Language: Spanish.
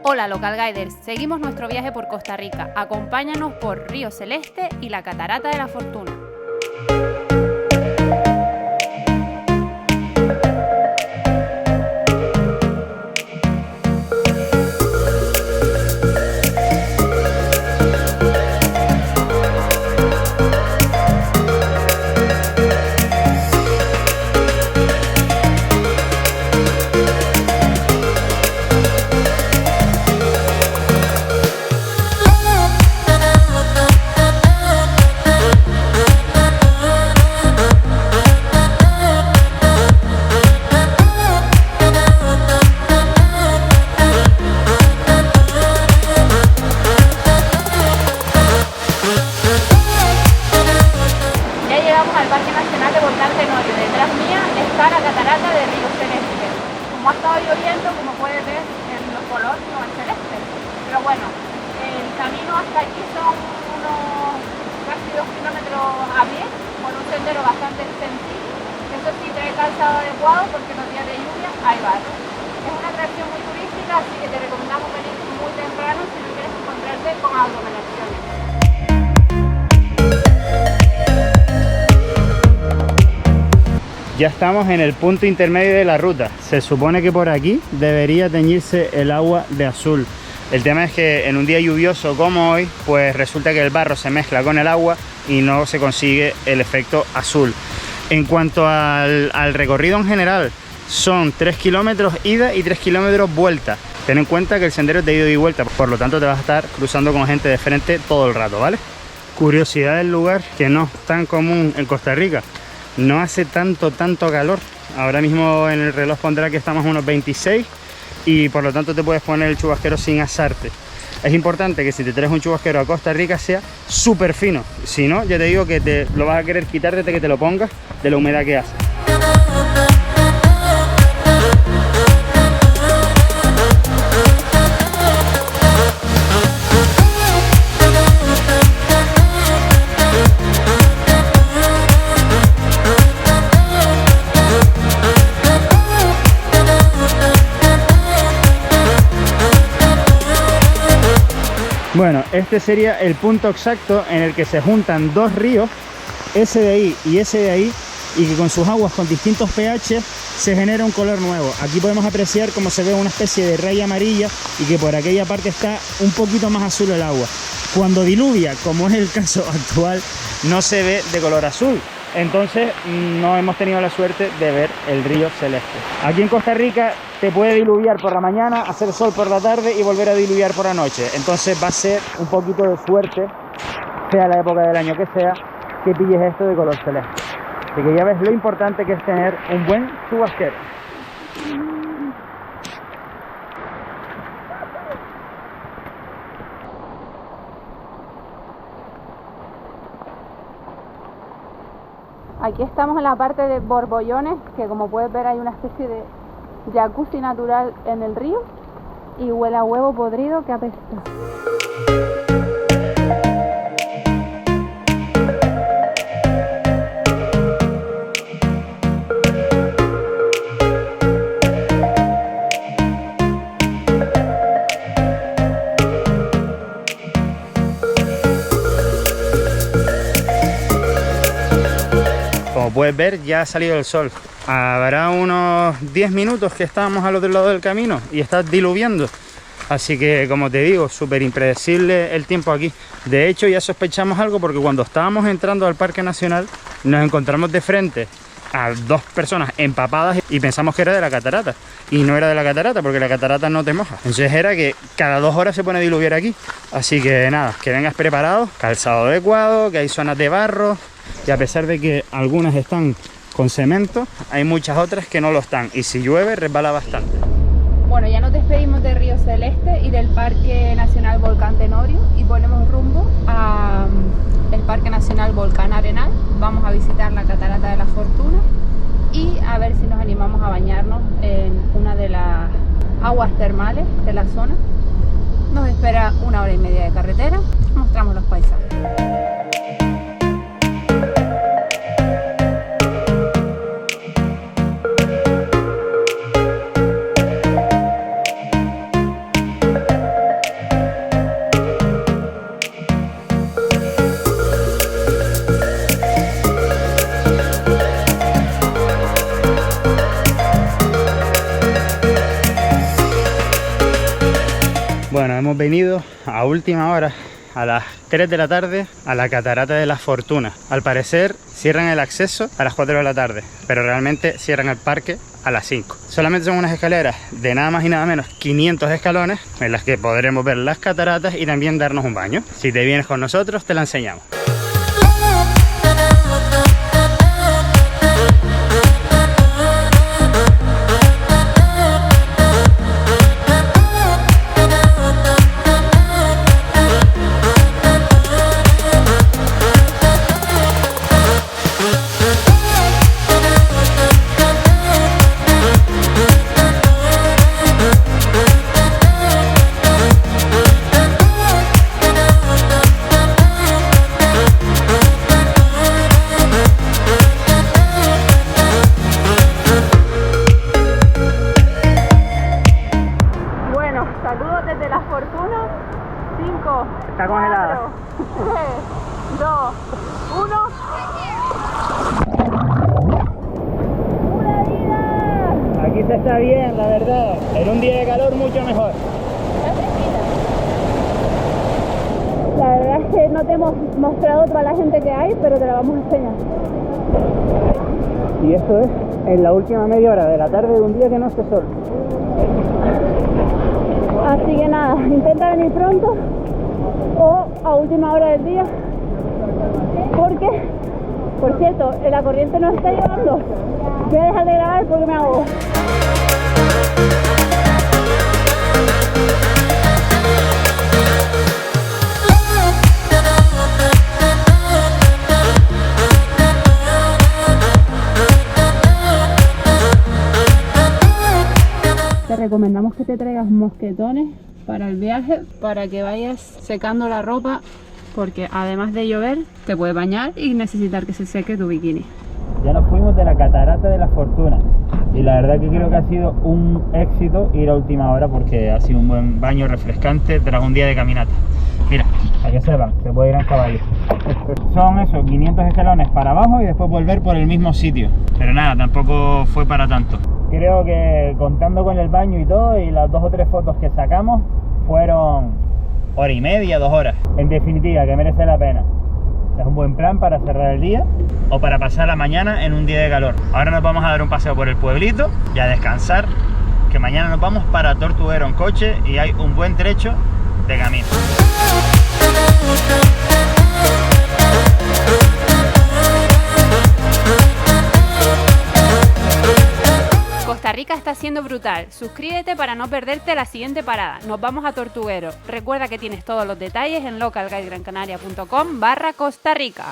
Hola Local Guiders, seguimos nuestro viaje por Costa Rica. Acompáñanos por Río Celeste y la Catarata de la Fortuna. Al Parque Nacional de Volcán Tenorio. Detrás mía está la catarata de Río Celeste. Como ha estado lloviendo, como puedes ver, los colores no es celeste. Pero bueno, el camino hasta aquí son unos casi 2 kilómetros a pie, por un sendero bastante sencillo. Eso sí, trae calzado adecuado porque los días de lluvia hay barro. Es una atracción muy turística, así que te recomendamos venir muy temprano si no quieres encontrarte con aglomeraciones. Ya estamos en el punto intermedio de la ruta. Se supone que por aquí debería teñirse el agua de azul. El tema es que en un día lluvioso como hoy, pues resulta que el barro se mezcla con el agua y no se consigue el efecto azul. En cuanto al recorrido en general, son 3 kilómetros ida y 3 kilómetros vuelta. Ten en cuenta que el sendero es de ida y vuelta, por lo tanto te vas a estar cruzando con gente de frente todo el rato, ¿vale? Curiosidad del lugar, que no es tan común en Costa Rica. No hace tanto calor. Ahora mismo en el reloj pondrá que estamos a unos 26 y por lo tanto te puedes poner el chubasquero sin asarte. Es importante que si te traes un chubasquero a Costa Rica sea súper fino. Si no, ya te digo que te lo vas a querer quitar desde que te lo pongas de la humedad que hace. Bueno, este sería el punto exacto en el que se juntan dos ríos, ese de ahí y ese de ahí, y que con sus aguas con distintos pH se genera un color nuevo. Aquí podemos apreciar cómo se ve una especie de raya amarilla y que por aquella parte está un poquito más azul el agua. Cuando diluvia, como es el caso actual, no se ve de color azul. Entonces no hemos tenido la suerte de ver el río Celeste. Aquí en Costa Rica te puede diluviar por la mañana, hacer sol por la tarde y volver a diluviar por la noche. Entonces va a ser un poquito de suerte, sea la época del año que sea, que pilles esto de color celeste. Así que ya ves lo importante que es tener un buen chubasquero. Aquí estamos en la parte de borbollones, que como puedes ver hay una especie de jacuzzi natural en el río y huele a huevo podrido que apesta. Como puedes ver, ya ha salido el sol. Habrá unos 10 minutos que estábamos al otro lado del camino y está diluviando. Así que, como te digo, súper impredecible el tiempo aquí. De hecho, ya sospechamos algo porque cuando estábamos entrando al Parque Nacional nos encontramos de frente a dos personas empapadas y pensamos que era de la catarata. Y no era de la catarata porque la catarata no te moja. Entonces era que cada 2 horas se pone a diluviar aquí. Así que nada, que vengas preparado, calzado adecuado, que hay zonas de barro. Y a pesar de que algunas están con cemento, hay muchas otras que no lo están. Y si llueve, resbala bastante. Bueno, ya nos despedimos de Río Celeste y del Parque Nacional Volcán Tenorio y ponemos rumbo a el Parque Nacional Volcán Arenal. Vamos a visitar la Catarata de la Fortuna y a ver si nos animamos a bañarnos en una de las aguas termales de la zona. Nos espera 1 hora y media de carretera. Mostramos los paisajes. venido a última hora, a las 3 de la tarde, a la Catarata de la Fortuna. Al parecer cierran el acceso a las 4 de la tarde, pero realmente cierran el parque a las 5. Solamente son unas escaleras de nada más y nada menos 500 escalones en las que podremos ver las cataratas y también darnos un baño. Si te vienes con nosotros, te la enseñamos. Saludos desde la Fortuna. 5, Está congelada. 4, 3, 2, 1. ¡Pura vida! Aquí se está bien, la verdad. En un día de calor mucho mejor. La verdad es que no te hemos mostrado toda la gente que hay, pero te la vamos a enseñar. Y esto es en la última media hora de la tarde de un día que no hace sol. Así que nada, intenta venir pronto o a última hora del día, porque, por cierto, la corriente nos está llevando. Voy a dejar de grabar porque me ahogo. Te recomendamos que te traigas mosquetones para el viaje, para que vayas secando la ropa, porque además de llover te puede bañar y necesitar que se seque tu bikini. Ya nos fuimos de la Catarata de la Fortuna y la verdad que creo que ha sido un éxito ir a última hora porque ha sido un buen baño refrescante tras un día de caminata. Mira, para que sepan, se puede ir en caballo. Son esos 500 escalones para abajo y después volver por el mismo sitio. Pero nada, tampoco fue para tanto. Creo que contando con el baño y todo y las 2 o 3 fotos que sacamos fueron hora y media, 2 horas. En definitiva, que merece la pena. Es un buen plan para cerrar el día o para pasar la mañana en un día de calor. Ahora nos vamos a dar un paseo por el pueblito y a descansar, que mañana nos vamos para Tortuguero en coche y hay un buen trecho de camino. Costa Rica está siendo brutal. Suscríbete para no perderte la siguiente parada. Nos vamos a Tortuguero. Recuerda que tienes todos los detalles en localguidegrancanaria.com/Costa Rica.